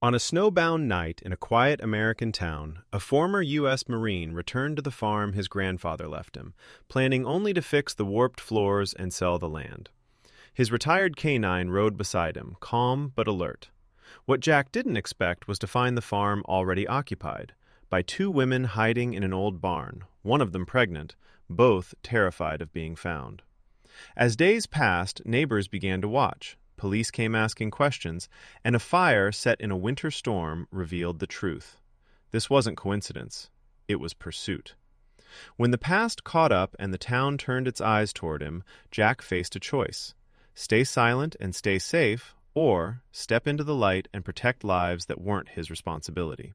On a snowbound night in a quiet American town, a former U.S. Marine returned to the farm his grandfather left him, planning only to fix the warped floors and sell the land. His retired canine rode beside him, calm but alert. What Jack didn't expect was to find the farm already occupied, by two women hiding in an old barn, one of them pregnant, both terrified of being found. As days passed, neighbors began to watch. Police came asking questions, and a fire set in a winter storm revealed the truth. This wasn't coincidence. It was pursuit. When the past caught up and the town turned its eyes toward him, Jack faced a choice: stay silent and stay safe, or step into the light and protect lives that weren't his responsibility.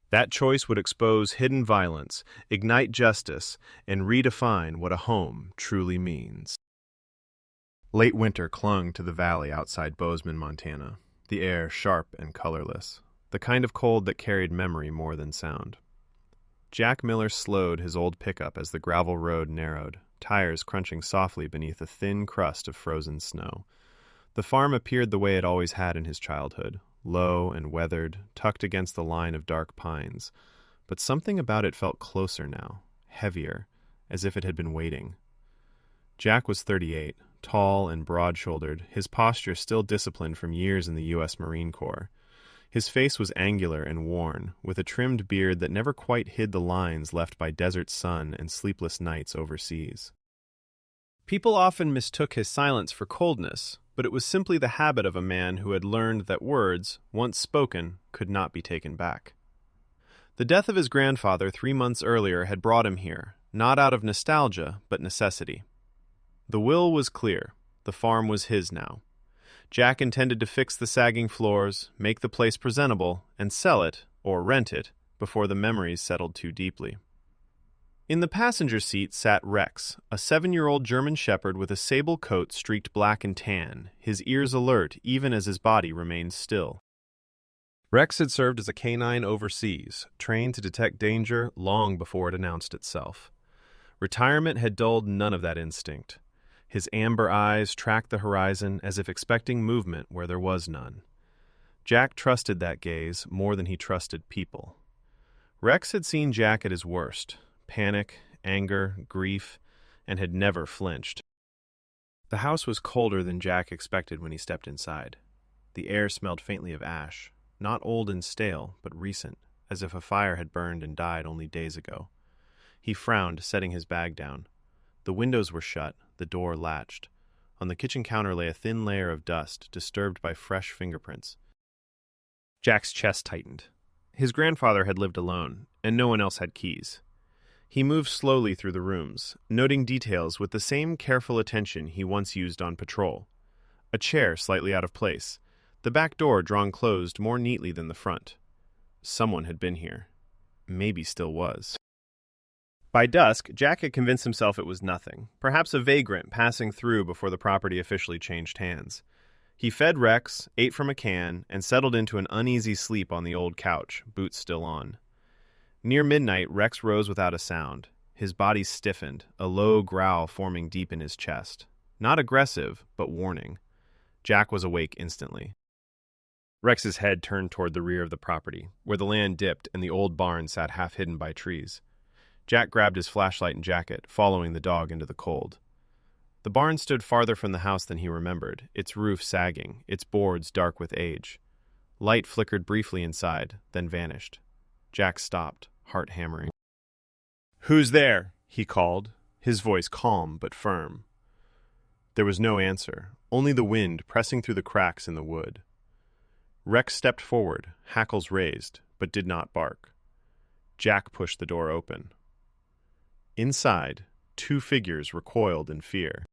That choice would expose hidden violence, ignite justice, and redefine what a home truly means. Late winter clung to the valley outside Bozeman, Montana, the air sharp and colorless, the kind of cold that carried memory more than sound. Jack Miller slowed his old pickup as the gravel road narrowed, tires crunching softly beneath a thin crust of frozen snow. The farm appeared the way it always had in his childhood, low and weathered, tucked against the line of dark pines. But something about it felt closer now, heavier, as if it had been waiting. Jack was 38, tall and broad-shouldered, his posture still disciplined from years in the U.S. Marine Corps. His face was angular and worn, with a trimmed beard that never quite hid the lines left by desert sun and sleepless nights overseas. People often mistook his silence for coldness, but it was simply the habit of a man who had learned that words, once spoken, could not be taken back. The death of his grandfather 3 months earlier had brought him here, not out of nostalgia, but necessity. The will was clear. The farm was his now. Jack intended to fix the sagging floors, make the place presentable, and sell it, or rent it, before the memories settled too deeply. In the passenger seat sat Rex, a 7-year-old German shepherd with a sable coat streaked black and tan, his ears alert even as his body remained still. Rex had served as a canine overseas, trained to detect danger long before it announced itself. Retirement had dulled none of that instinct. His amber eyes tracked the horizon as if expecting movement where there was none. Jack trusted that gaze more than he trusted people. Rex had seen Jack at his worst: panic, anger, grief, and had never flinched. The house was colder than Jack expected when he stepped inside. The air smelled faintly of ash, not old and stale, but recent, as if a fire had burned and died only days ago. He frowned, setting his bag down. The windows were shut, the door latched. On the kitchen counter lay a thin layer of dust, disturbed by fresh fingerprints. Jack's chest tightened. His grandfather had lived alone, and no one else had keys. He moved slowly through the rooms, noting details with the same careful attention he once used on patrol. A chair slightly out of place, the back door drawn closed more neatly than the front. Someone had been here. Maybe still was. By dusk, Jack had convinced himself it was nothing, perhaps a vagrant passing through before the property officially changed hands. He fed Rex, ate from a can, and settled into an uneasy sleep on the old couch, boots still on. Near midnight, Rex rose without a sound. His body stiffened, a low growl forming deep in his chest. Not aggressive, but warning. Jack was awake instantly. Rex's head turned toward the rear of the property, where the land dipped and the old barn sat half hidden by trees. Jack grabbed his flashlight and jacket, following the dog into the cold. The barn stood farther from the house than he remembered, its roof sagging, its boards dark with age. Light flickered briefly inside, then vanished. Jack stopped, heart hammering. "Who's there?" he called, his voice calm but firm. There was no answer, only the wind pressing through the cracks in the wood. Rex stepped forward, hackles raised, but did not bark. Jack pushed the door open. Inside, 2 figures recoiled in fear.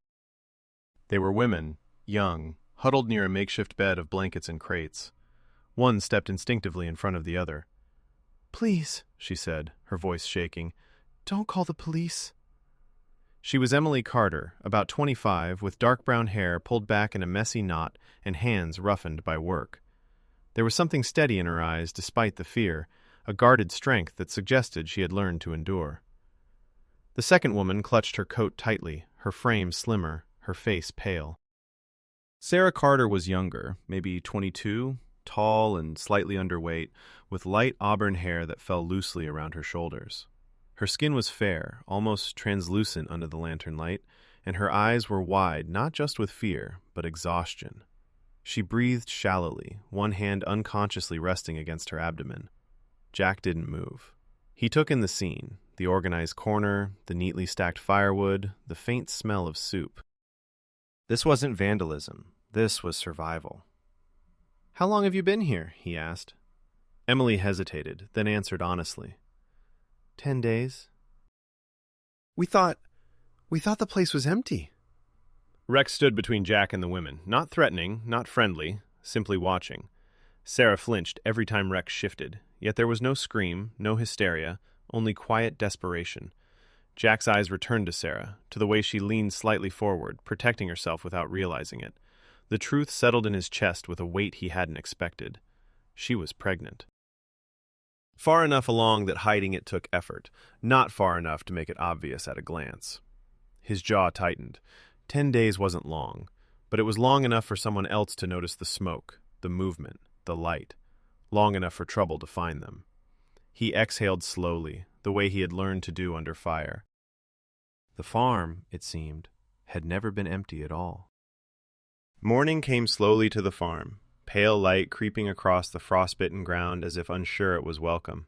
They were women, young, huddled near a makeshift bed of blankets and crates. One stepped instinctively in front of the other. "Please," she said, her voice shaking, "don't call the police." She was Emily Carter, about 25, with dark brown hair pulled back in a messy knot and hands roughened by work. There was something steady in her eyes despite the fear, a guarded strength that suggested she had learned to endure. The second woman clutched her coat tightly, her frame slimmer, her face pale. Sarah Carter was younger, maybe 22, tall and slightly underweight, with light auburn hair that fell loosely around her shoulders. Her skin was fair, almost translucent under the lantern light, and her eyes were wide not just with fear, but exhaustion. She breathed shallowly, one hand unconsciously resting against her abdomen. Jack didn't move. He took in the scene, the organized corner, the neatly stacked firewood, the faint smell of soup. This wasn't vandalism. This was survival. "How long have you been here?" he asked. Emily hesitated, then answered honestly. 10 days. We thought the place was empty." Rex stood between Jack and the women, not threatening, not friendly, simply watching. Sarah flinched every time Rex shifted, yet there was no scream, no hysteria, only quiet desperation. Jack's eyes returned to Sarah, to the way she leaned slightly forward, protecting herself without realizing it. The truth settled in his chest with a weight he hadn't expected. She was pregnant. Far enough along that hiding it took effort, not far enough to make it obvious at a glance. His jaw tightened. 10 days wasn't long, but it was long enough for someone else to notice the smoke, the movement, the light, long enough for trouble to find them. He exhaled slowly, the way he had learned to do under fire. The farm, it seemed, had never been empty at all. Morning came slowly to the farm, pale light creeping across the frostbitten ground as if unsure it was welcome.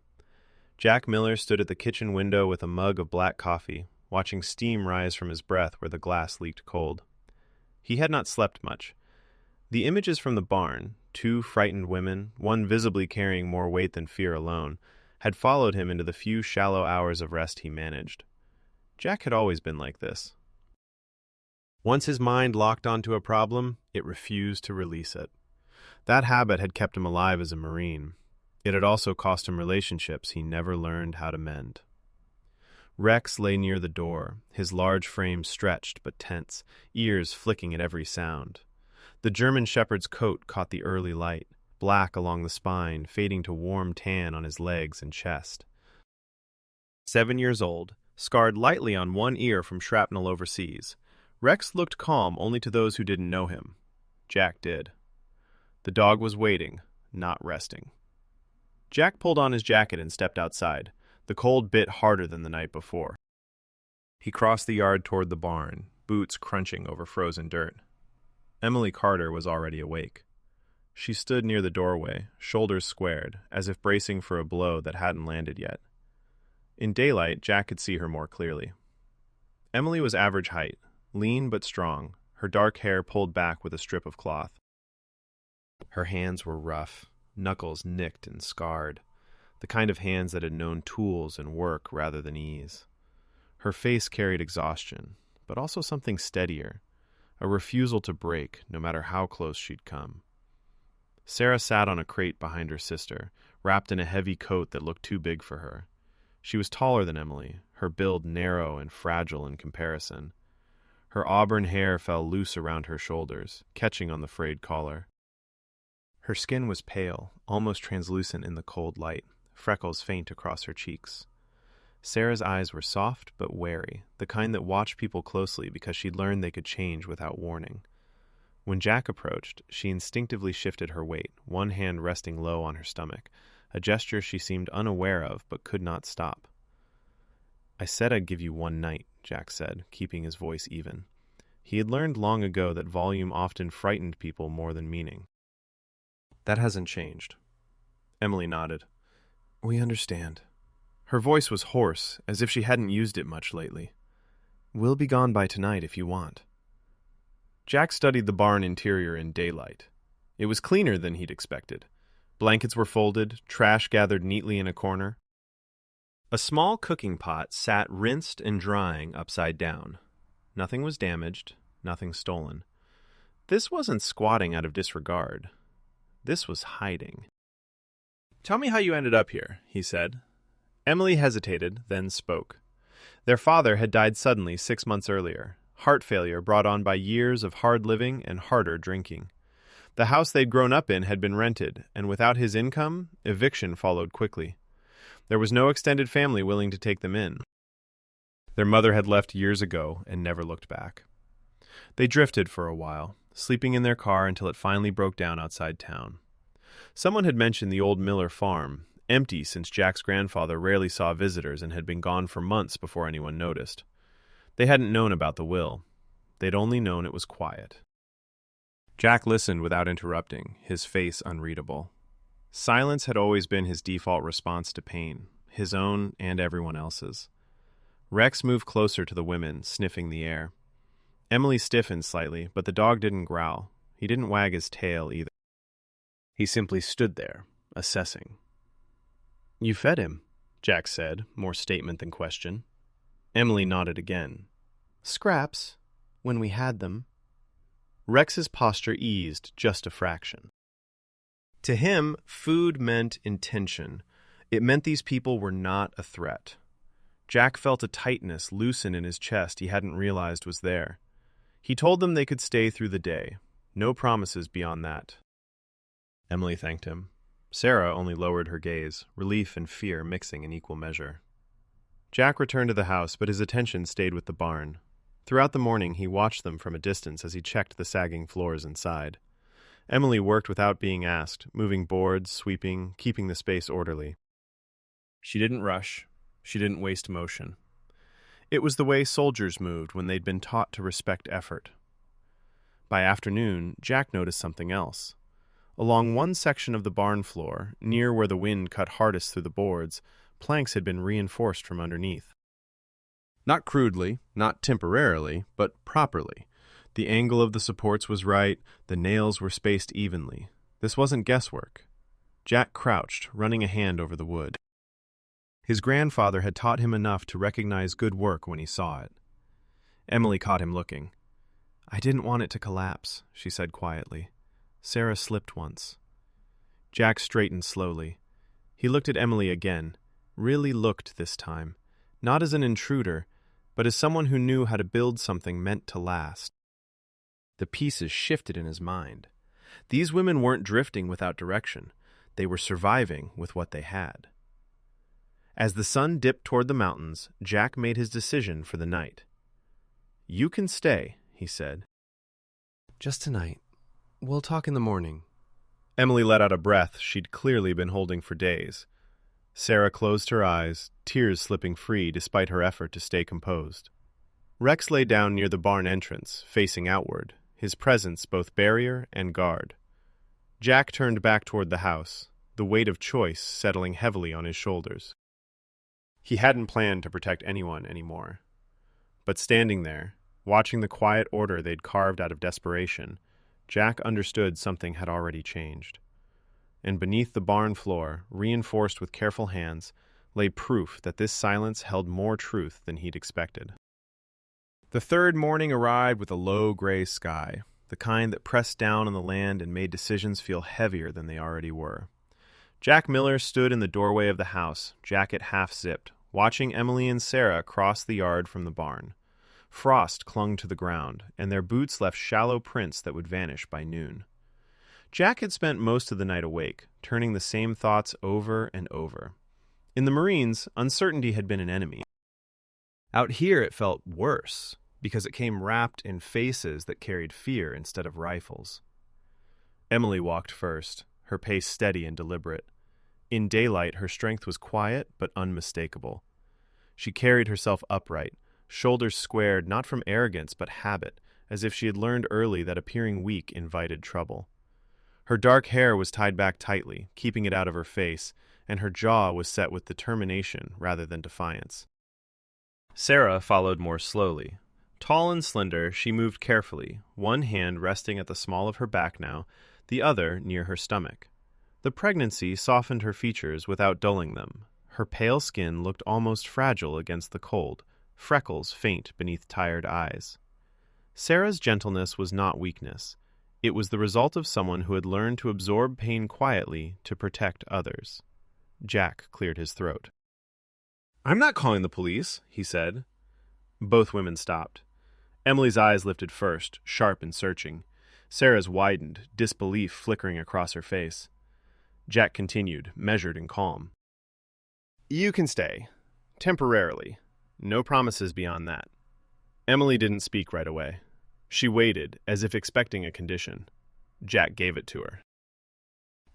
Jack Miller stood at the kitchen window with a mug of black coffee, watching steam rise from his breath where the glass leaked cold. He had not slept much. The images from the barn, 2 frightened women, one visibly carrying more weight than fear alone, had followed him into the few shallow hours of rest he managed. Jack had always been like this. Once his mind locked onto a problem, it refused to release it. That habit had kept him alive as a Marine. It had also cost him relationships he never learned how to mend. Rex lay near the door, his large frame stretched but tense, ears flicking at every sound. The German shepherd's coat caught the early light, black along the spine, fading to warm tan on his legs and chest. 7 years old, scarred lightly on one ear from shrapnel overseas, Rex looked calm only to those who didn't know him. Jack did. The dog was waiting, not resting. Jack pulled on his jacket and stepped outside. The cold bit harder than the night before. He crossed the yard toward the barn, boots crunching over frozen dirt. Emily Carter was already awake. She stood near the doorway, shoulders squared, as if bracing for a blow that hadn't landed yet. In daylight, Jack could see her more clearly. Emily was average height, lean but strong, her dark hair pulled back with a strip of cloth. Her hands were rough, knuckles nicked and scarred, the kind of hands that had known tools and work rather than ease. Her face carried exhaustion, but also something steadier, a refusal to break no matter how close she'd come. Sarah sat on a crate behind her sister, wrapped in a heavy coat that looked too big for her. She was taller than Emily, her build narrow and fragile in comparison. Her auburn hair fell loose around her shoulders, catching on the frayed collar. Her skin was pale, almost translucent in the cold light, freckles faint across her cheeks. Sarah's eyes were soft but wary, the kind that watched people closely because she'd learned they could change without warning. When Jack approached, she instinctively shifted her weight, one hand resting low on her stomach, a gesture she seemed unaware of but could not stop. "I said I'd give you 1 night," Jack said, keeping his voice even. He had learned long ago that volume often frightened people more than meaning. "That hasn't changed." Emily nodded. "We understand." Her voice was hoarse, as if she hadn't used it much lately. "We'll be gone by tonight if you want." Jack studied the barn interior in daylight. It was cleaner than he'd expected. Blankets were folded, trash gathered neatly in a corner. A small cooking pot sat rinsed and drying upside down. Nothing was damaged, nothing stolen. This wasn't squatting out of disregard. This was hiding. "Tell me how you ended up here," he said. Emily hesitated, then spoke. Their father had died suddenly 6 months earlier, heart failure brought on by years of hard living and harder drinking. The house they'd grown up in had been rented, and without his income, eviction followed quickly. There was no extended family willing to take them in. Their mother had left years ago and never looked back. They drifted for a while, sleeping in their car until it finally broke down outside town. Someone had mentioned the old Miller farm, empty since Jack's grandfather rarely saw visitors and had been gone for months before anyone noticed. They hadn't known about the will. They'd only known it was quiet. Jack listened without interrupting, his face unreadable. Silence had always been his default response to pain, his own and everyone else's. Rex moved closer to the women, sniffing the air. Emily stiffened slightly, but the dog didn't growl. He didn't wag his tail either. He simply stood there, assessing. "You fed him," Jack said, more statement than question. Emily nodded again. "Scraps, when we had them." Rex's posture eased just a fraction. To him, food meant intention. It meant these people were not a threat. Jack felt a tightness loosen in his chest he hadn't realized was there. He told them they could stay through the day. No promises beyond that. Emily thanked him. Sarah only lowered her gaze, relief and fear mixing in equal measure. Jack returned to the house, but his attention stayed with the barn. Throughout the morning, he watched them from a distance as he checked the sagging floors inside. Emily worked without being asked, moving boards, sweeping, keeping the space orderly. She didn't rush. She didn't waste motion. It was the way soldiers moved when they'd been taught to respect effort. By afternoon, Jack noticed something else. Along one section of the barn floor, near where the wind cut hardest through the boards, planks had been reinforced from underneath. Not crudely, not temporarily, but properly. The angle of the supports was right, the nails were spaced evenly. This wasn't guesswork. Jack crouched, running a hand over the wood. His grandfather had taught him enough to recognize good work when he saw it. Emily caught him looking. "I didn't want it to collapse," she said quietly. "Sarah slipped once." Jack straightened slowly. He looked at Emily again, really looked this time, not as an intruder, but as someone who knew how to build something meant to last. The pieces shifted in his mind. These women weren't drifting without direction. They were surviving with what they had. As the sun dipped toward the mountains, Jack made his decision for the night. "You can stay," he said. "Just tonight. We'll talk in the morning." Emily let out a breath she'd clearly been holding for days. Sarah closed her eyes, tears slipping free despite her effort to stay composed. Rex lay down near the barn entrance, facing outward, his presence both barrier and guard. Jack turned back toward the house, the weight of choice settling heavily on his shoulders. He hadn't planned to protect anyone anymore. But standing there, watching the quiet order they'd carved out of desperation, Jack understood something had already changed. And beneath the barn floor, reinforced with careful hands, lay proof that this silence held more truth than he'd expected. The third morning arrived with a low gray sky, the kind that pressed down on the land and made decisions feel heavier than they already were. Jack Miller stood in the doorway of the house, jacket half-zipped, watching Emily and Sarah cross the yard from the barn. Frost clung to the ground, and their boots left shallow prints that would vanish by noon. Jack had spent most of the night awake, turning the same thoughts over and over. In the Marines, uncertainty had been an enemy. Out here it felt worse, because it came wrapped in faces that carried fear instead of rifles. Emily walked first, her pace steady and deliberate. In daylight, her strength was quiet but unmistakable. She carried herself upright, shoulders squared not from arrogance but habit, as if she had learned early that appearing weak invited trouble. Her dark hair was tied back tightly, keeping it out of her face, and her jaw was set with determination rather than defiance. Sarah followed more slowly. Tall and slender, she moved carefully, one hand resting at the small of her back now, the other near her stomach. The pregnancy softened her features without dulling them. Her pale skin looked almost fragile against the cold, freckles faint beneath tired eyes. Sarah's gentleness was not weakness. It was the result of someone who had learned to absorb pain quietly to protect others. Jack cleared his throat. "I'm not calling the police," he said. Both women stopped. Emily's eyes lifted first, sharp and searching. Sarah's widened, disbelief flickering across her face. Jack continued, measured and calm. "You can stay. Temporarily. No promises beyond that." Emily didn't speak right away. She waited, as if expecting a condition. Jack gave it to her.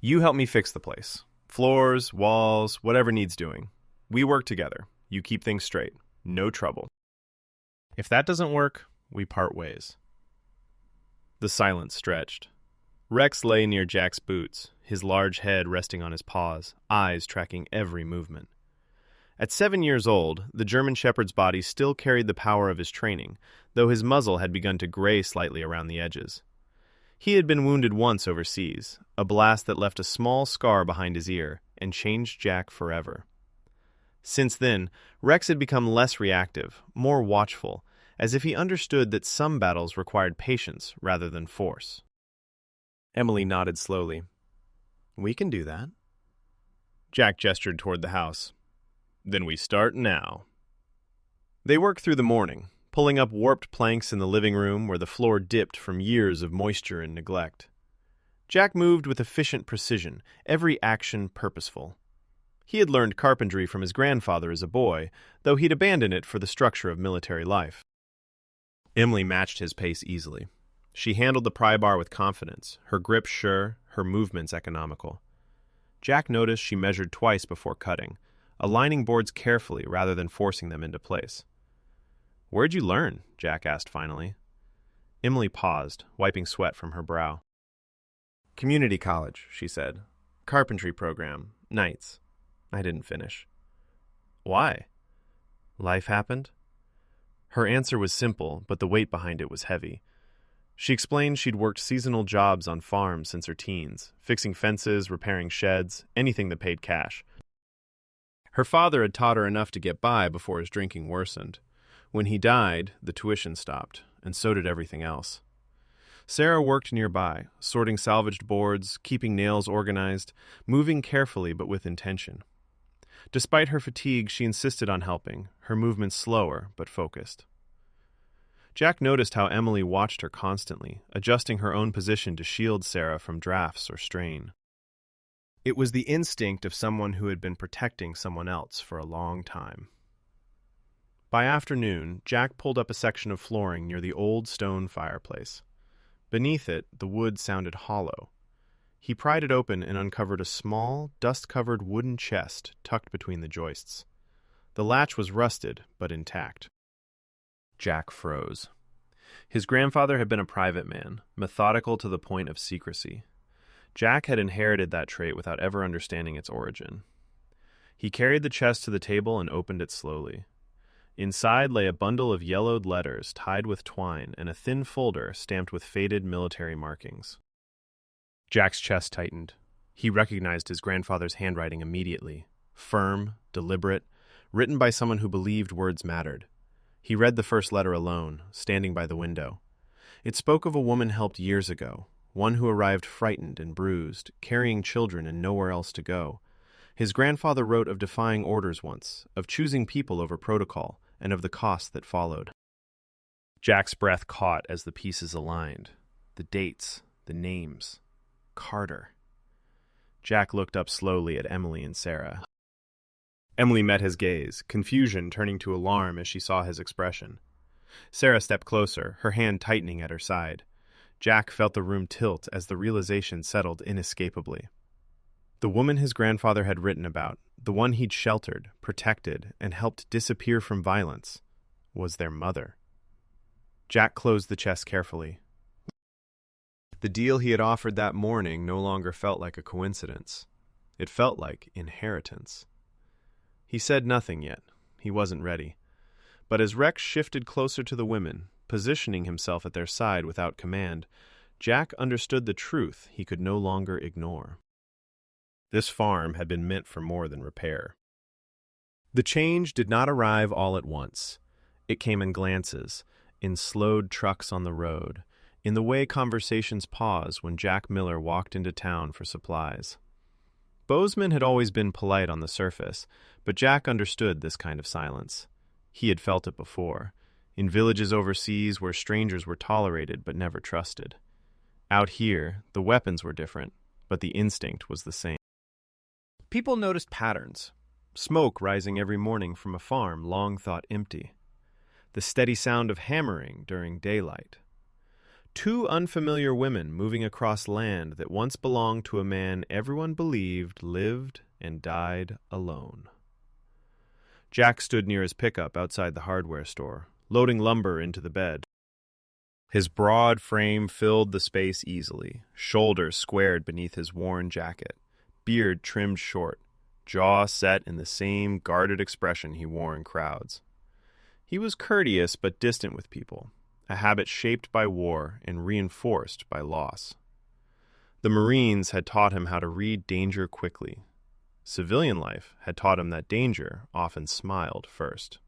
You help me fix the place. Floors, walls, whatever needs doing. We work together. You keep things straight. No trouble. If that doesn't work, we part ways. The silence stretched. Rex lay near Jack's boots, his large head resting on his paws, eyes tracking every movement. At 7 years old, the German Shepherd's body still carried the power of his training, though his muzzle had begun to gray slightly around the edges. He had been wounded once overseas, a blast that left a small scar behind his ear and changed Jack forever. Since then, Rex had become less reactive, more watchful, as if he understood that some battles required patience rather than force. Emily nodded slowly. We can do that. Jack gestured toward the house. Then we start now. They worked through the morning, pulling up warped planks in the living room where the floor dipped from years of moisture and neglect. Jack moved with efficient precision, every action purposeful. He had learned carpentry from his grandfather as a boy, though he'd abandoned it for the structure of military life. Emily matched his pace easily. She handled the pry bar with confidence, her grip sure, her movements economical. Jack noticed she measured twice before cutting, aligning boards carefully rather than forcing them into place. "Where'd you learn?" Jack asked finally. Emily paused, wiping sweat from her brow. "Community college," she said. "Carpentry program. Nights." I didn't finish. "Why?" "Life happened." Her answer was simple, but the weight behind it was heavy. She explained she'd worked seasonal jobs on farms since her teens, fixing fences, repairing sheds, anything that paid cash. Her father had taught her enough to get by before his drinking worsened. When he died, the tuition stopped, and so did everything else. Sarah worked nearby, sorting salvaged boards, keeping nails organized, moving carefully but with intention. Despite her fatigue, she insisted on helping, her movements slower but focused. Jack noticed how Emily watched her constantly, adjusting her own position to shield Sarah from drafts or strain. It was the instinct of someone who had been protecting someone else for a long time. By afternoon, Jack pulled up a section of flooring near the old stone fireplace. Beneath it, the wood sounded hollow. He pried it open and uncovered a small, dust-covered wooden chest tucked between the joists. The latch was rusted, but intact. Jack froze. His grandfather had been a private man, methodical to the point of secrecy. Jack had inherited that trait without ever understanding its origin. He carried the chest to the table and opened it slowly. Inside lay a bundle of yellowed letters tied with twine and a thin folder stamped with faded military markings. Jack's chest tightened. He recognized his grandfather's handwriting immediately. Firm, deliberate, written by someone who believed words mattered. He read the first letter alone, standing by the window. It spoke of a woman helped years ago, one who arrived frightened and bruised, carrying children and nowhere else to go. His grandfather wrote of defying orders once, of choosing people over protocol, and of the cost that followed. Jack's breath caught as the pieces aligned. The dates, the names. Carter. Jack looked up slowly at Emily and Sarah. Emily met his gaze, confusion turning to alarm as she saw his expression. Sarah stepped closer, her hand tightening at her side. Jack felt the room tilt as the realization settled inescapably. The woman his grandfather had written about, the one he'd sheltered, protected, and helped disappear from violence, was their mother. Jack closed the chest carefully. The deal he had offered that morning no longer felt like a coincidence. It felt like inheritance. He said nothing yet. He wasn't ready. But as Rex shifted closer to the women, positioning himself at their side without command, Jack understood the truth he could no longer ignore. This farm had been meant for more than repair. The change did not arrive all at once. It came in glances, in slowed trucks on the road, in the way conversations paused when Jack Miller walked into town for supplies. Bozeman had always been polite on the surface, but Jack understood this kind of silence. He had felt it before, in villages overseas where strangers were tolerated but never trusted. Out here, the weapons were different, but the instinct was the same. People noticed patterns. Smoke rising every morning from a farm long thought empty. The steady sound of hammering during daylight. Two unfamiliar women moving across land that once belonged to a man everyone believed lived and died alone. Jack stood near his pickup outside the hardware store, loading lumber into the bed. His broad frame filled the space easily, shoulders squared beneath his worn jacket, beard trimmed short, jaw set in the same guarded expression he wore in crowds. He was courteous but distant with people, a habit shaped by war and reinforced by loss. The Marines had taught him how to read danger quickly. Civilian life had taught him that danger often smiled first.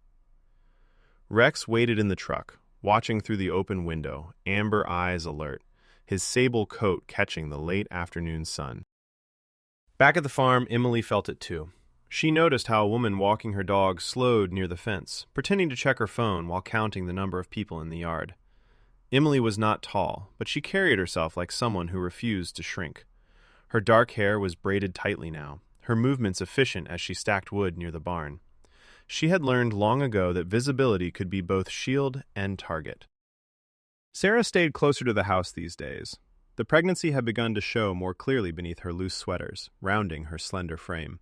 Rex waited in the truck, watching through the open window, amber eyes alert, his sable coat catching the late afternoon sun. Back at the farm, Emily felt it too. She noticed how a woman walking her dog slowed near the fence, pretending to check her phone while counting the number of people in the yard. Emily was not tall, but she carried herself like someone who refused to shrink. Her dark hair was braided tightly now, her movements efficient as she stacked wood near the barn. She had learned long ago that visibility could be both shield and target. Sarah stayed closer to the house these days. The pregnancy had begun to show more clearly beneath her loose sweaters, rounding her slender frame.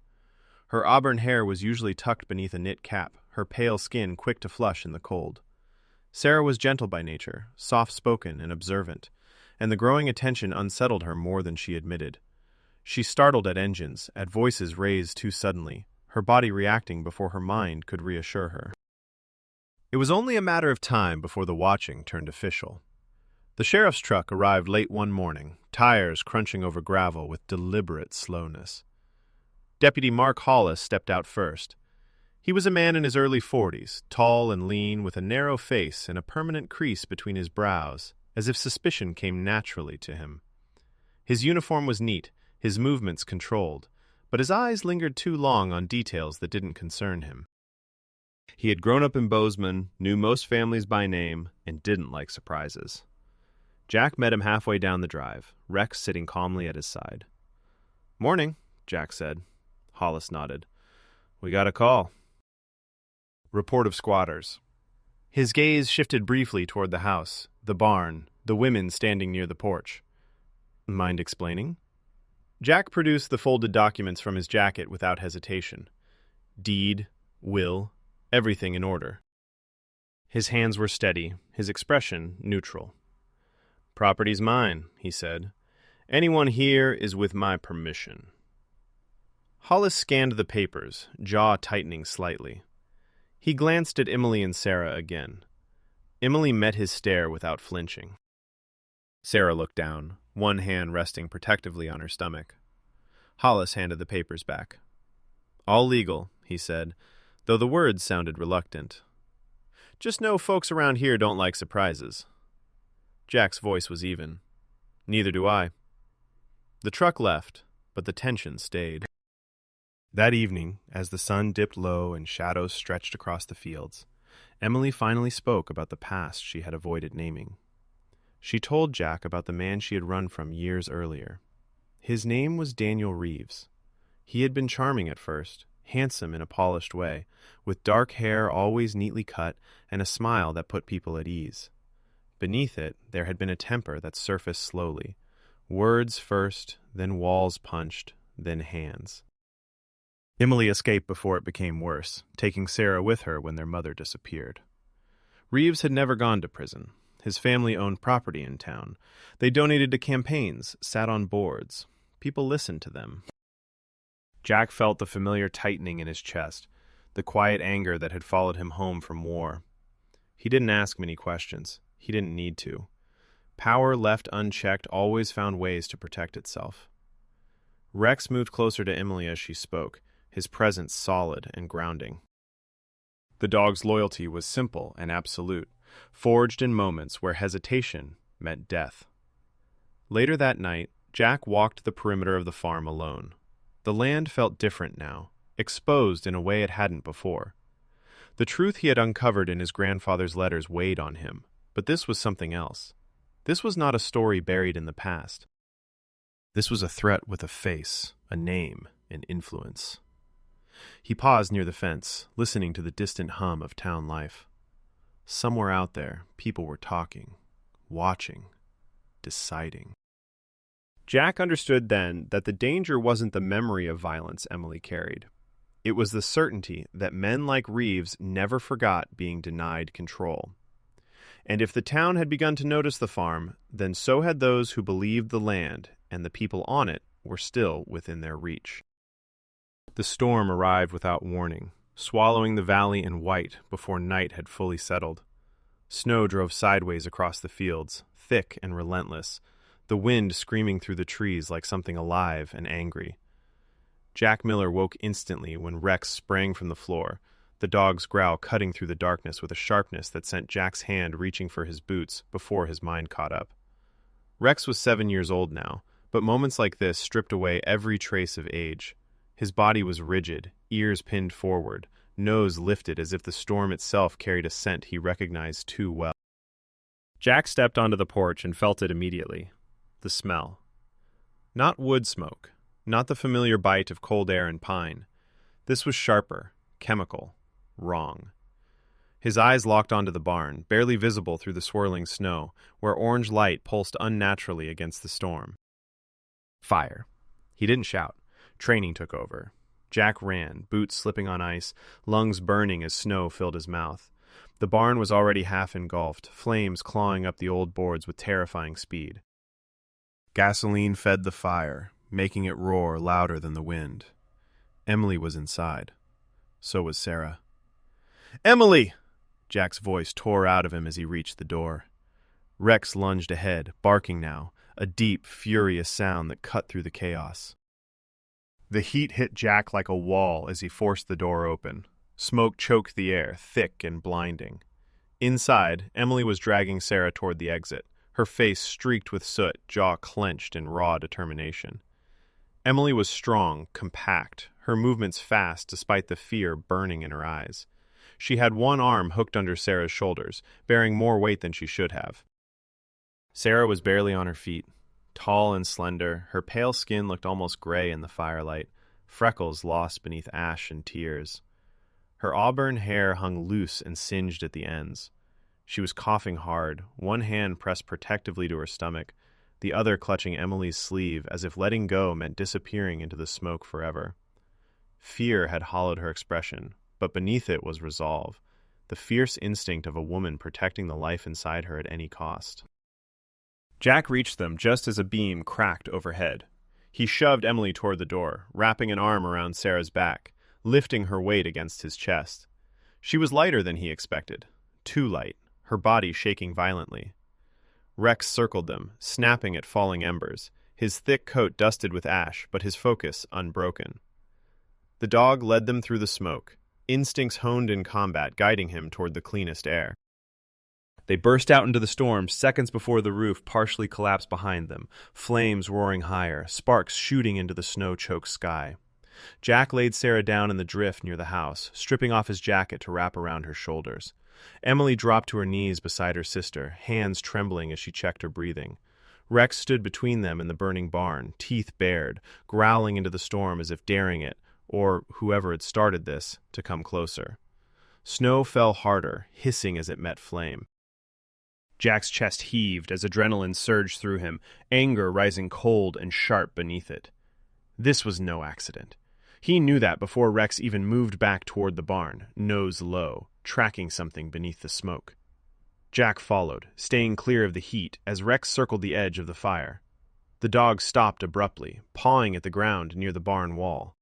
Her auburn hair was usually tucked beneath a knit cap, her pale skin quick to flush in the cold. Sarah was gentle by nature, soft-spoken and observant, and the growing attention unsettled her more than she admitted. She startled at engines, at voices raised too suddenly, her body reacting before her mind could reassure her. It was only a matter of time before the watching turned official. The sheriff's truck arrived late one morning, tires crunching over gravel with deliberate slowness. Deputy Mark Hollis stepped out first. He was a man in his early 40s, tall and lean, with a narrow face and a permanent crease between his brows, as if suspicion came naturally to him. His uniform was neat, his movements controlled, but his eyes lingered too long on details that didn't concern him. He had grown up in Bozeman, knew most families by name, and didn't like surprises. Jack met him halfway down the drive, Rex sitting calmly at his side. "Morning," Jack said. Hollis nodded. "We got a call." Report of squatters. His gaze shifted briefly toward the house, the barn, the women standing near the porch. "Mind explaining?" Jack produced the folded documents from his jacket without hesitation. Deed, will, everything in order. His hands were steady, his expression neutral. "Property's mine," he said. "Anyone here is with my permission." Hollis scanned the papers, jaw tightening slightly. He glanced at Emily and Sarah again. Emily met his stare without flinching. Sarah looked down, one hand resting protectively on her stomach. Hollis handed the papers back. "All legal," he said, though the words sounded reluctant. "Just know folks around here don't like surprises." Jack's voice was even. "Neither do I." The truck left, but the tension stayed. That evening, as the sun dipped low and shadows stretched across the fields, Emily finally spoke about the past she had avoided naming. She told Jack about the man she had run from years earlier. His name was Daniel Reeves. He had been charming at first, handsome in a polished way, with dark hair always neatly cut and a smile that put people at ease. Beneath it, there had been a temper that surfaced slowly. Words first, then walls punched, then hands. Emily escaped before it became worse, taking Sarah with her when their mother disappeared. Reeves had never gone to prison. His family owned property in town. They donated to campaigns, sat on boards. People listened to them. Jack felt the familiar tightening in his chest, the quiet anger that had followed him home from war. He didn't ask many questions. He didn't need to. Power left unchecked always found ways to protect itself. Rex moved closer to Emily as she spoke, his presence solid and grounding. The dog's loyalty was simple and absolute, forged in moments where hesitation meant death. Later that night, Jack walked the perimeter of the farm alone. The land felt different now, exposed in a way it hadn't before. The truth he had uncovered in his grandfather's letters weighed on him, but this was something else. This was not a story buried in the past. This was a threat with a face, a name, an influence. He paused near the fence, listening to the distant hum of town life. Somewhere out there, people were talking, watching, deciding. Jack understood then that the danger wasn't the memory of violence Emily carried. It was the certainty that men like Reeves never forgot being denied control. And if the town had begun to notice the farm, then so had those who believed the land and the people on it were still within their reach. The storm arrived without warning, swallowing the valley in white before night had fully settled. Snow drove sideways across the fields, thick and relentless, the wind screaming through the trees like something alive and angry. Jack Miller woke instantly when Rex sprang from the floor, the dog's growl cutting through the darkness with a sharpness that sent Jack's hand reaching for his boots before his mind caught up. Rex was 7 years old now, but moments like this stripped away every trace of age. His body was rigid, ears pinned forward, nose lifted as if the storm itself carried a scent he recognized too well. Jack stepped onto the porch and felt it immediately. The smell. Not wood smoke, not the familiar bite of cold air and pine. This was sharper, chemical, wrong. His eyes locked onto the barn, barely visible through the swirling snow, where orange light pulsed unnaturally against the storm. Fire. He didn't shout. Training took over. Jack ran, boots slipping on ice, lungs burning as snow filled his mouth. The barn was already half engulfed, flames clawing up the old boards with terrifying speed. Gasoline fed the fire, making it roar louder than the wind. Emily was inside. So was Sarah. "Emily!" Jack's voice tore out of him as he reached the door. Rex lunged ahead, barking now, a deep, furious sound that cut through the chaos. The heat hit Jack like a wall as he forced the door open. Smoke choked the air, thick and blinding. Inside, Emily was dragging Sarah toward the exit, her face streaked with soot, jaw clenched in raw determination. Emily was strong, compact, her movements fast despite the fear burning in her eyes. She had one arm hooked under Sarah's shoulders, bearing more weight than she should have. Sarah was barely on her feet. Tall and slender, her pale skin looked almost gray in the firelight, freckles lost beneath ash and tears. Her auburn hair hung loose and singed at the ends. She was coughing hard, one hand pressed protectively to her stomach, the other clutching Emily's sleeve as if letting go meant disappearing into the smoke forever. Fear had hollowed her expression, but beneath it was resolve, the fierce instinct of a woman protecting the life inside her at any cost. Jack reached them just as a beam cracked overhead. He shoved Emily toward the door, wrapping an arm around Sarah's back, lifting her weight against his chest. She was lighter than he expected, too light, her body shaking violently. Rex circled them, snapping at falling embers, his thick coat dusted with ash, but his focus unbroken. The dog led them through the smoke, instincts honed in combat guiding him toward the cleanest air. They burst out into the storm seconds before the roof partially collapsed behind them, flames roaring higher, sparks shooting into the snow-choked sky. Jack laid Sarah down in the drift near the house, stripping off his jacket to wrap around her shoulders. Emily dropped to her knees beside her sister, hands trembling as she checked her breathing. Rex stood between them in the burning barn, teeth bared, growling into the storm as if daring it, or whoever had started this, to come closer. Snow fell harder, hissing as it met flame. Jack's chest heaved as adrenaline surged through him, anger rising cold and sharp beneath it. This was no accident. He knew that before Rex even moved back toward the barn, nose low, tracking something beneath the smoke. Jack followed, staying clear of the heat as Rex circled the edge of the fire. The dog stopped abruptly, pawing at the ground near the barn wall.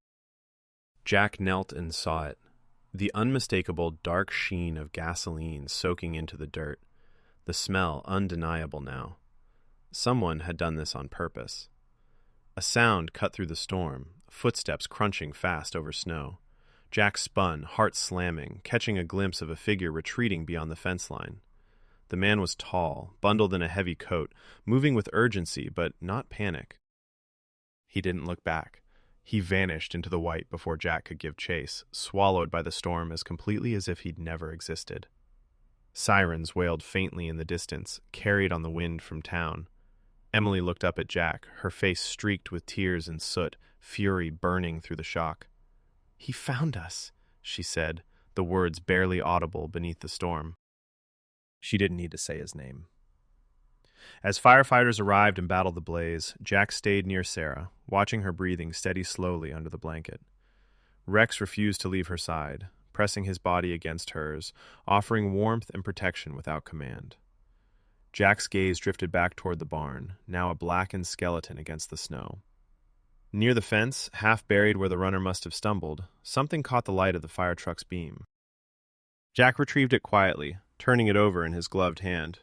Jack knelt and saw it, the unmistakable dark sheen of gasoline soaking into the dirt. The smell undeniable now. Someone had done this on purpose. A sound cut through the storm, footsteps crunching fast over snow. Jack spun, heart slamming, catching a glimpse of a figure retreating beyond the fence line. The man was tall, bundled in a heavy coat, moving with urgency but not panic. He didn't look back. He vanished into the white before Jack could give chase, swallowed by the storm as completely as if he'd never existed. Sirens wailed faintly in the distance, carried on the wind from town. Emily looked up at Jack, her face streaked with tears and soot, fury burning through the shock. "He found us," she said, the words barely audible beneath the storm. She didn't need to say his name. As firefighters arrived and battled the blaze, Jack stayed near Sarah, watching her breathing steady slowly under the blanket. Rex refused to leave her side, pressing his body against hers, offering warmth and protection without command. Jack's gaze drifted back toward the barn, now a blackened skeleton against the snow. Near the fence, half buried where the runner must have stumbled, something caught the light of the fire truck's beam. Jack retrieved it quietly, turning it over in his gloved hand.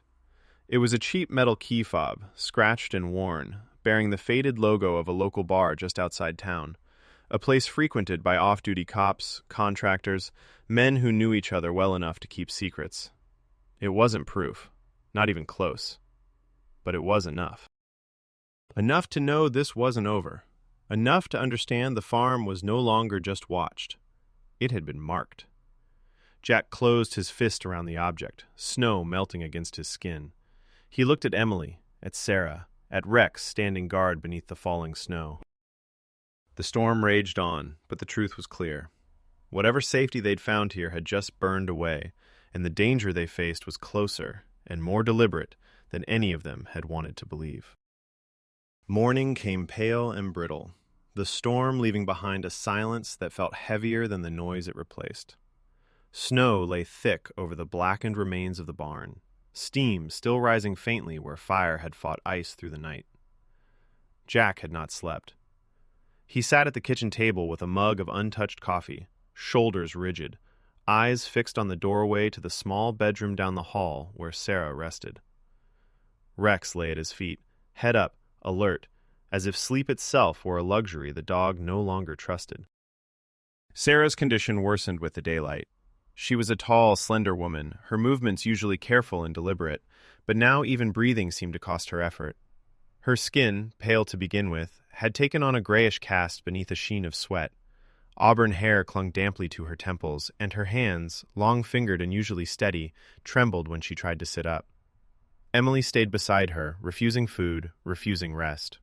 It was a cheap metal key fob, scratched and worn, bearing the faded logo of a local bar just outside town, a place frequented by off-duty cops, contractors, men who knew each other well enough to keep secrets. It wasn't proof, not even close, but it was enough. Enough to know this wasn't over. Enough to understand the farm was no longer just watched. It had been marked. Jack closed his fist around the object, snow melting against his skin. He looked at Emily, at Sarah, at Rex standing guard beneath the falling snow. The storm raged on, but the truth was clear. Whatever safety they'd found here had just burned away, and the danger they faced was closer and more deliberate than any of them had wanted to believe. Morning came pale and brittle, the storm leaving behind a silence that felt heavier than the noise it replaced. Snow lay thick over the blackened remains of the barn, steam still rising faintly where fire had fought ice through the night. Jack had not slept. He sat at the kitchen table with a mug of untouched coffee, shoulders rigid, eyes fixed on the doorway to the small bedroom down the hall where Sarah rested. Rex lay at his feet, head up, alert, as if sleep itself were a luxury the dog no longer trusted. Sarah's condition worsened with the daylight. She was a tall, slender woman, her movements usually careful and deliberate, but now even breathing seemed to cost her effort. Her skin, pale to begin with, had taken on a grayish cast beneath a sheen of sweat. Auburn hair clung damply to her temples, and her hands, long-fingered and usually steady, trembled when she tried to sit up. Emily stayed beside her, refusing food, refusing rest.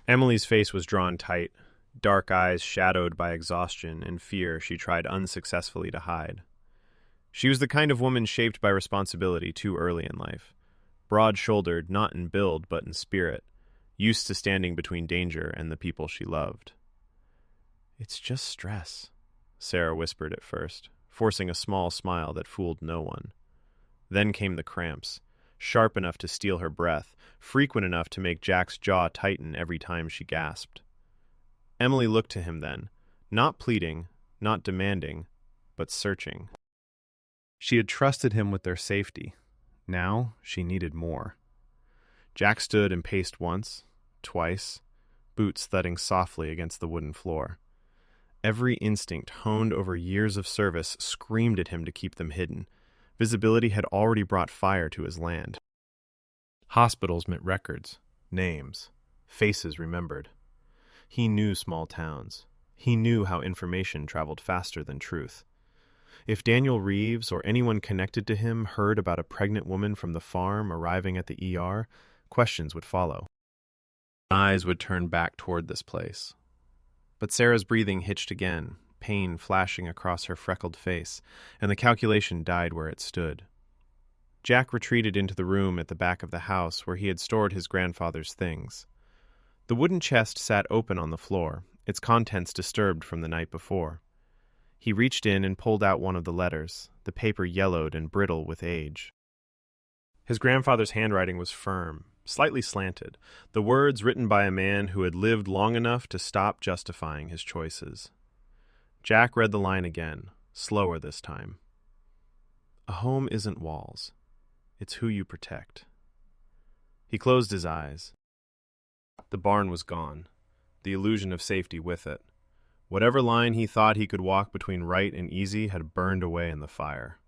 Emily's face was drawn tight, dark eyes shadowed by exhaustion and fear she tried unsuccessfully to hide. She was the kind of woman shaped by responsibility too early in life, broad-shouldered not in build but in spirit, used to standing between danger and the people she loved. "It's just stress," Sarah whispered at first, forcing a small smile that fooled no one. Then came the cramps, sharp enough to steal her breath, frequent enough to make Jack's jaw tighten every time she gasped. Emily looked to him then, not pleading, not demanding, but searching. She had trusted him with their safety. Now she needed more. Jack stood and paced once, twice, boots thudding softly against the wooden floor. Every instinct honed over years of service screamed at him to keep them hidden. Visibility had already brought fire to his land. Hospitals meant records, names, faces remembered. He knew small towns. He knew how information traveled faster than truth. If Daniel Reeves or anyone connected to him heard about a pregnant woman from the farm arriving at the ER, questions would follow. Eyes would turn back toward this place. But Sarah's breathing hitched again, pain flashing across her freckled face, and the calculation died where it stood. Jack retreated into the room at the back of the house where he had stored his grandfather's things. The wooden chest sat open on the floor, its contents disturbed from the night before. He reached in and pulled out one of the letters, the paper yellowed and brittle with age. His grandfather's handwriting was firm, slightly slanted, the words written by a man who had lived long enough to stop justifying his choices. Jack read the line again, slower this time. "A home isn't walls. It's who you protect." He closed his eyes. The barn was gone, the illusion of safety with it. Whatever line he thought he could walk between right and easy had burned away in the fire.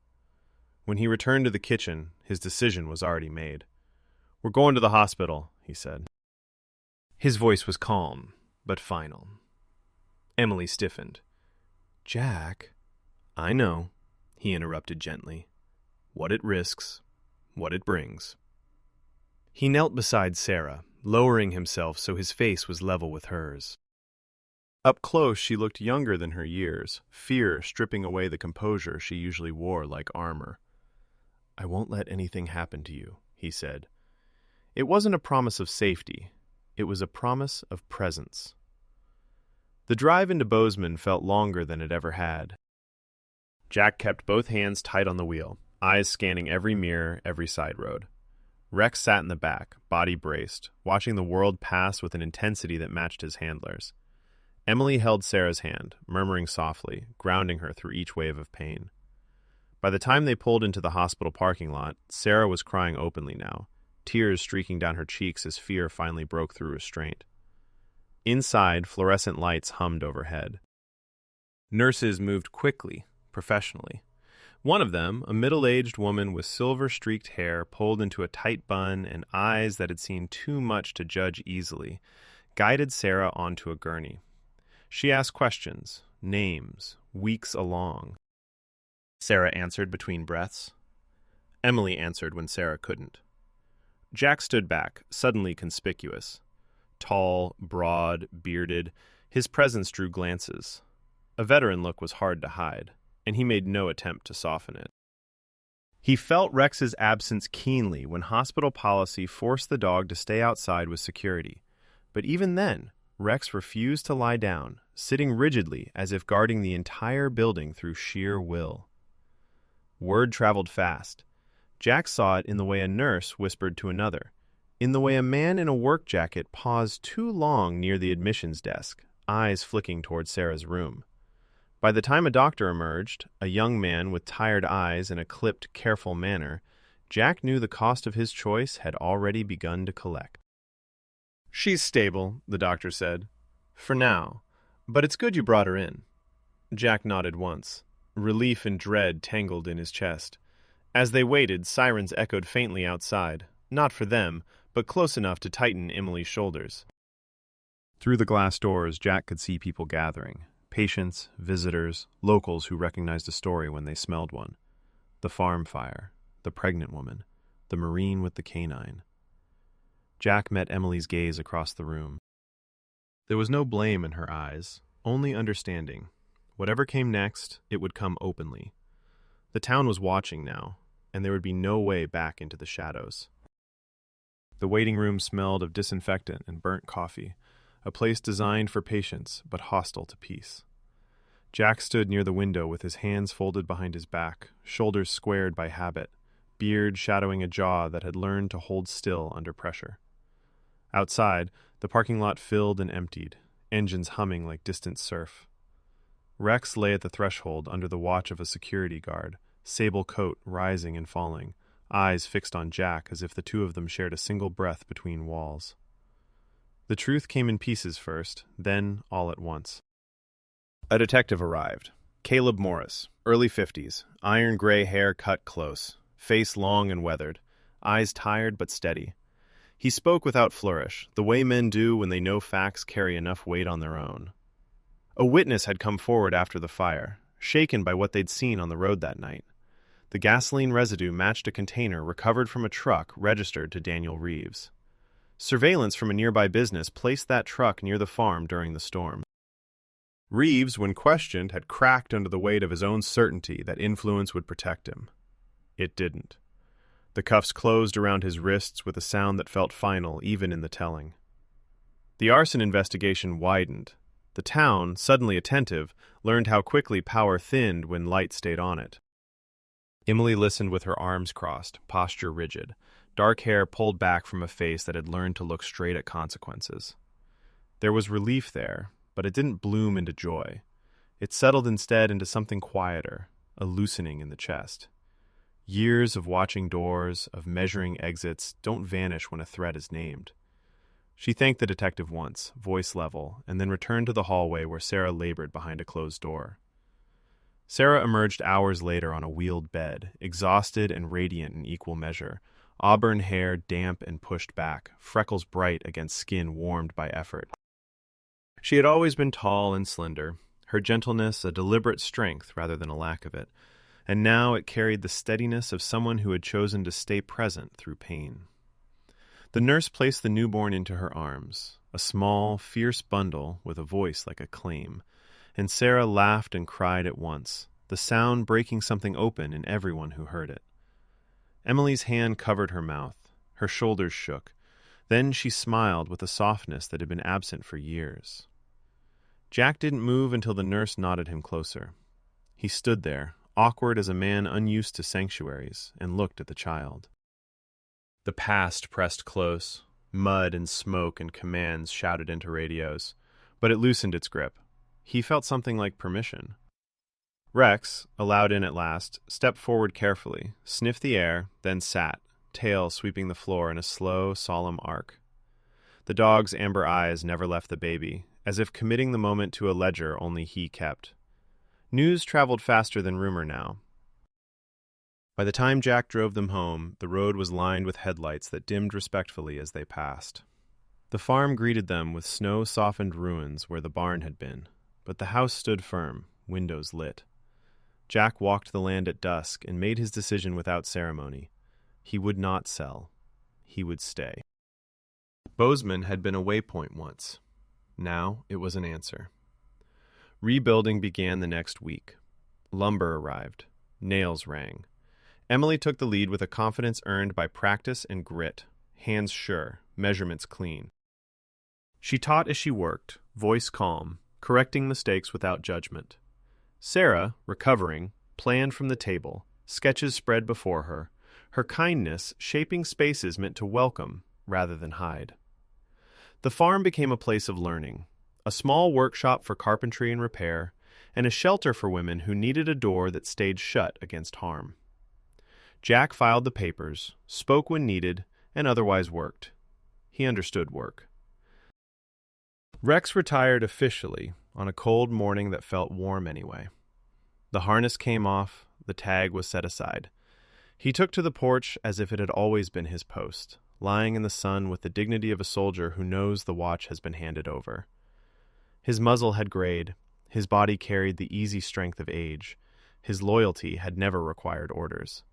When he returned to the kitchen, his decision was already made. "We're going to the hospital," he said. His voice was calm, but final. Emily stiffened. "Jack." "I know," he interrupted gently. "What it risks, what it brings." He knelt beside Sarah, lowering himself so his face was level with hers. Up close, she looked younger than her years, fear stripping away the composure she usually wore like armor. "I won't let anything happen to you," he said. It wasn't a promise of safety. It was a promise of presence. The drive into Bozeman felt longer than it ever had. Jack kept both hands tight on the wheel, eyes scanning every mirror, every side road. Rex sat in the back, body braced, watching the world pass with an intensity that matched his handler's. Emily held Sarah's hand, murmuring softly, grounding her through each wave of pain. By the time they pulled into the hospital parking lot, Sarah was crying openly now, tears streaking down her cheeks as fear finally broke through restraint. Inside, fluorescent lights hummed overhead. Nurses moved quickly, professionally. One of them, a middle-aged woman with silver-streaked hair pulled into a tight bun and eyes that had seen too much to judge easily, guided Sarah onto a gurney. She asked questions, names, weeks along. Sarah answered between breaths. Emily answered when Sarah couldn't. Jack stood back, suddenly conspicuous. Tall, broad, bearded, his presence drew glances. A veteran look was hard to hide, and he made no attempt to soften it. He felt Rex's absence keenly when hospital policy forced the dog to stay outside with security. But even then, Rex refused to lie down, sitting rigidly as if guarding the entire building through sheer will. Word traveled fast. Jack saw it in the way a nurse whispered to another, in the way a man in a work jacket paused too long near the admissions desk, eyes flicking toward Sarah's room. By the time a doctor emerged, a young man with tired eyes and a clipped, careful manner, Jack knew the cost of his choice had already begun to collect. "She's stable," the doctor said. "For now. But it's good you brought her in." Jack nodded once. Relief and dread tangled in his chest. As they waited, sirens echoed faintly outside, not for them, but close enough to tighten Emily's shoulders. Through the glass doors, Jack could see people gathering. Patients, visitors, locals who recognized a story when they smelled one. The farm fire, the pregnant woman, the Marine with the canine. Jack met Emily's gaze across the room. There was no blame in her eyes, only understanding. Whatever came next, it would come openly. The town was watching now, and there would be no way back into the shadows. The waiting room smelled of disinfectant and burnt coffee, a place designed for patience but hostile to peace. Jack stood near the window with his hands folded behind his back, shoulders squared by habit, beard shadowing a jaw that had learned to hold still under pressure. Outside, the parking lot filled and emptied, engines humming like distant surf. Rex lay at the threshold under the watch of a security guard, sable coat rising and falling, eyes fixed on Jack as if the two of them shared a single breath between walls. The truth came in pieces first, then all at once. A detective arrived. Caleb Morris, early 50s, iron gray hair cut close, face long and weathered, eyes tired but steady. He spoke without flourish, the way men do when they know facts carry enough weight on their own. A witness had come forward after the fire, shaken by what they'd seen on the road that night. The gasoline residue matched a container recovered from a truck registered to Daniel Reeves. Surveillance from a nearby business placed that truck near the farm during the storm. Reeves, when questioned, had cracked under the weight of his own certainty that influence would protect him. It didn't. The cuffs closed around his wrists with a sound that felt final even in the telling. The arson investigation widened. The town, suddenly attentive, learned how quickly power thinned when light stayed on it. Emily listened with her arms crossed, posture rigid, dark hair pulled back from a face that had learned to look straight at consequences. There was relief there, but it didn't bloom into joy. It settled instead into something quieter, a loosening in the chest. Years of watching doors, of measuring exits, don't vanish when a threat is named. She thanked the detective once, voice level, and then returned to the hallway where Sarah labored behind a closed door. Sarah emerged hours later on a wheeled bed, exhausted and radiant in equal measure, auburn hair damp and pushed back, freckles bright against skin warmed by effort. She had always been tall and slender, her gentleness a deliberate strength rather than a lack of it, and now it carried the steadiness of someone who had chosen to stay present through pain. The nurse placed the newborn into her arms, a small, fierce bundle with a voice like a claim, and Sarah laughed and cried at once, the sound breaking something open in everyone who heard it. Emily's hand covered her mouth, her shoulders shook, Then she smiled with a softness that had been absent for years. Jack didn't move until the nurse nodded him closer. He stood there, awkward as a man unused to sanctuaries, and looked at the child. The past pressed close. Mud and smoke and commands shouted into radios, but it loosened its grip. He felt something like permission. Rex, allowed in at last, stepped forward carefully, sniffed the air, then sat, tail sweeping the floor in a slow, solemn arc. The dog's amber eyes never left the baby, as if committing the moment to a ledger only he kept. News traveled faster than rumor now. By the time Jack drove them home, the road was lined with headlights that dimmed respectfully as they passed. The farm greeted them with snow-softened ruins where the barn had been, but the house stood firm, windows lit. Jack walked the land at dusk and made his decision without ceremony. He would not sell. He would stay. Bozeman had been a waypoint once. Now it was an answer. Rebuilding began the next week. Lumber arrived. Nails rang. Emily took the lead with a confidence earned by practice and grit, hands sure, measurements clean. She taught as she worked, voice calm, correcting mistakes without judgment. Sarah, recovering, planned from the table, sketches spread before her, her kindness shaping spaces meant to welcome rather than hide. The farm became a place of learning, a small workshop for carpentry and repair, and a shelter for women who needed a door that stayed shut against harm. Jack filed the papers, spoke when needed, and otherwise worked. He understood work. Rex retired officially on a cold morning that felt warm anyway. The harness came off, the tag was set aside. He took to the porch as if it had always been his post, lying in the sun with the dignity of a soldier who knows the watch has been handed over. His muzzle had grayed, his body carried the easy strength of age, his loyalty had never required orders.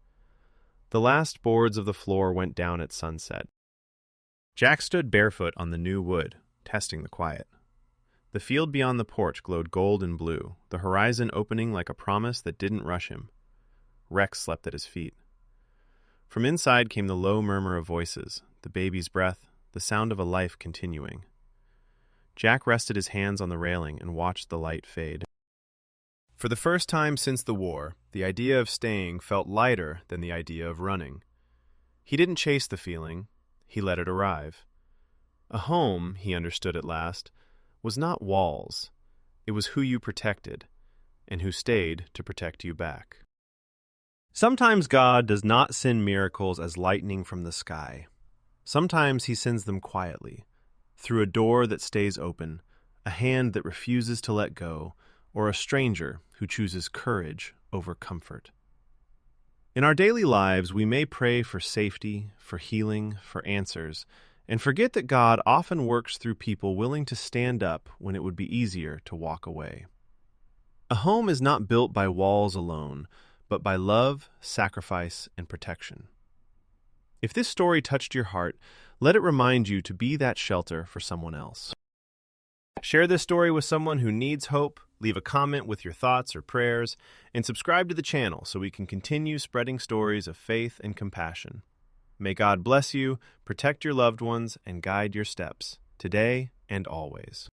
The last boards of the floor went down at sunset. Jack stood barefoot on the new wood, testing the quiet. The field beyond the porch glowed gold and blue, the horizon opening like a promise that didn't rush him. Rex slept at his feet. From inside came the low murmur of voices, the baby's breath, the sound of a life continuing. Jack rested his hands on the railing and watched the light fade. For the first time since the war, the idea of staying felt lighter than the idea of running. He didn't chase the feeling, he let it arrive. A home, he understood at last, was not walls. It was who you protected, and who stayed to protect you back. Sometimes God does not send miracles as lightning from the sky. Sometimes he sends them quietly, through a door that stays open, a hand that refuses to let go, or a stranger who chooses courage over comfort. In our daily lives, we may pray for safety, for healing, for answers, and forget that God often works through people willing to stand up when it would be easier to walk away. A home is not built by walls alone, but by love, sacrifice, and protection. If this story touched your heart, let it remind you to be that shelter for someone else. Share this story with someone who needs hope, leave a comment with your thoughts or prayers, and subscribe to the channel so we can continue spreading stories of faith and compassion. May God bless you, protect your loved ones, and guide your steps, today and always.